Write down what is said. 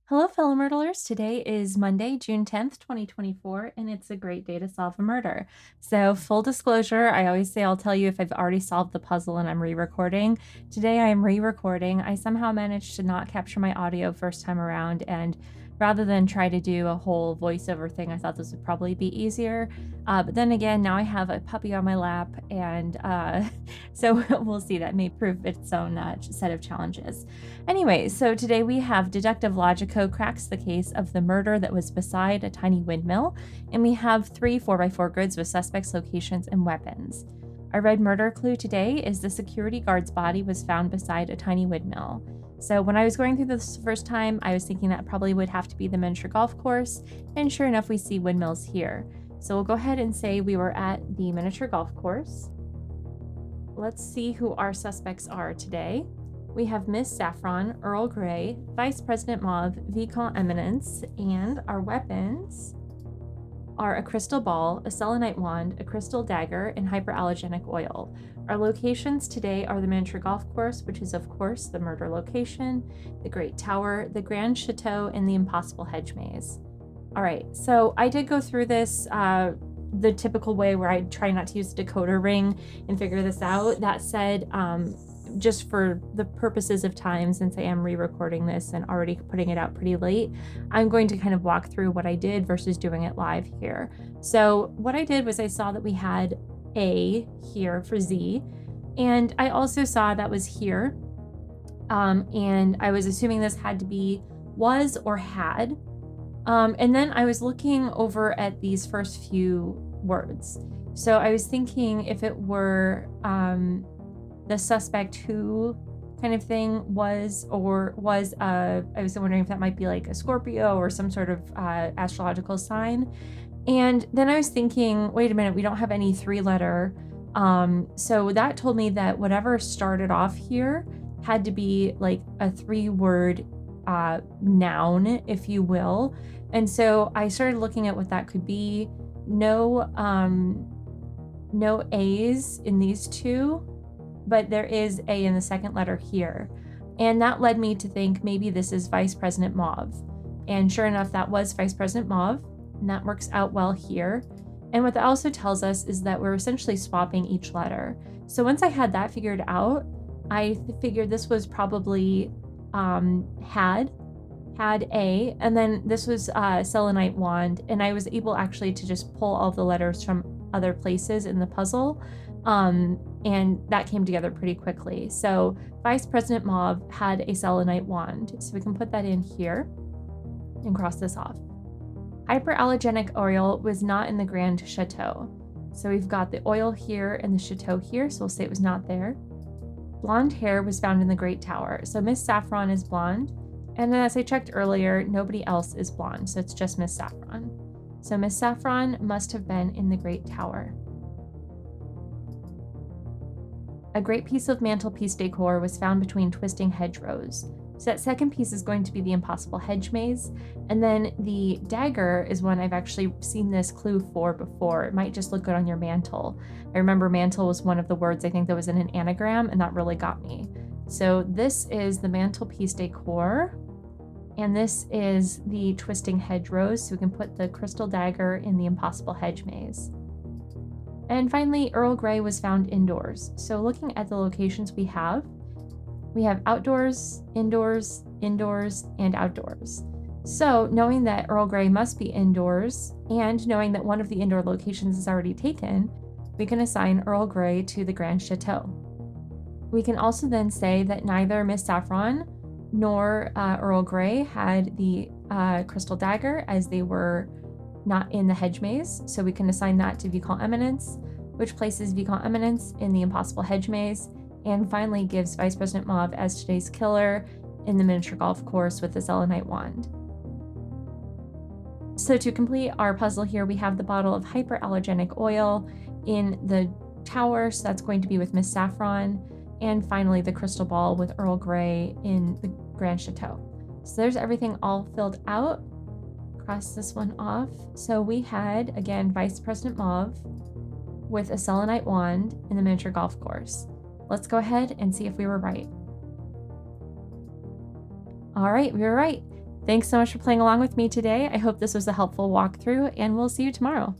Hello, fellow Murdlers. Today is Monday, June 10th, 2024, and it's a great day to solve a murder. So, full disclosure, I always say I'll tell you if I've already solved the puzzle and I'm re-recording. Today I am re-recording. I somehow managed to not capture my audio first time around, and rather than try to do a whole voiceover thing, I thought this would probably be easier. But then again, now I have a puppy on my lap, and so we'll see. That may prove its own set of challenges. Anyway, so today we have Deductive Logico cracks the case of the murder that was beside a tiny windmill, and we have 3 4x4 grids with suspects, locations, and weapons. Our red murder clue today is the security guard's body was found beside a tiny windmill. So when I was going through this the first time, I was thinking that probably would have to be the miniature golf course, and sure enough, we see windmills here. So we'll go ahead and say we were at the miniature golf course. Let's see who our suspects are today. We have Miss Saffron, Earl Grey, Vice President Mauve, Vicomte Eminence, and our weapons are a crystal ball, a selenite wand, a crystal dagger, and hyperallergenic oil. Our locations today are the miniature golf course, which is of course the murder location, the Great Tower, the Grand Chateau, and the Impossible Hedge Maze. All right, so I did go through this the typical way where I try not to use the decoder ring and figure this out. That said, just for the purposes of time, since I am re-recording this and already putting it out pretty late, I'm going to kind of walk through what I did versus doing it live here. So what I did was I saw that we had A here for Z, and I also saw that was here, and I was assuming this had to be was or had, and then I was looking over at these first few words. So I was thinking if it were the suspect who kind of thing was, or was, I was wondering if that might be like a Scorpio or some sort of astrological sign. And then I was thinking, wait a minute, we don't have any 3-letter. So that told me that whatever started off here had to be like a 3-word noun, if you will. And so I started looking at what that could be. No A's in these two, but there is A in the second letter here. And that led me to think maybe this is Vice President Mauve. And sure enough, that was Vice President Mauve, and that works out well here. And what that also tells us is that we're essentially swapping each letter. So once I had that figured out, I figured this was probably had A, and then this was selenite wand, and I was able actually to just pull all the letters from other places in the puzzle. And that came together pretty quickly. So Vice President Mauve had a selenite wand. So we can put that in here and cross this off. Hyperallergenic oil was not in the Grand Chateau. So we've got the oil here and the chateau here, so we'll say it was not there. Blonde hair was found in the Great Tower. So Miss Saffron is blonde. And then as I checked earlier, nobody else is blonde, so it's just Miss Saffron. So Miss Saffron must have been in the Great Tower. A great piece of mantelpiece decor was found between twisting hedgerows. So that second piece is going to be the Impossible Hedge Maze. And then the dagger is one I've actually seen this clue for before. It might just look good on your mantle. I remember mantle was one of the words I think that was in an anagram, and that really got me. So this is the mantelpiece decor, and this is the twisting hedgerows. So we can put the crystal dagger in the Impossible Hedge Maze. And finally, Earl Grey was found indoors. So looking at the locations we have outdoors, indoors, indoors, and outdoors. So knowing that Earl Grey must be indoors, and knowing that one of the indoor locations is already taken, we can assign Earl Grey to the Grand Chateau. We can also then say that neither Miss Saffron nor Earl Grey had the crystal dagger, as they were not in the hedge maze, so we can assign that to Vicomte Eminence, which places Vicomte Eminence in the Impossible Hedge Maze, and finally gives Vice President Mauve as today's killer in the miniature golf course with the selenite wand. So to complete our puzzle here, we have the bottle of hyperallergenic oil in the tower, so that's going to be with Miss Saffron, and finally the crystal ball with Earl Grey in the Grand Chateau. So there's everything all filled out. Cross this one off. So we had, again, Vice President Mauve with a selenite wand in the miniature golf course. Let's go ahead and see if we were right. All right, we were right. Thanks so much for playing along with me today. I hope this was a helpful walkthrough, and we'll see you tomorrow.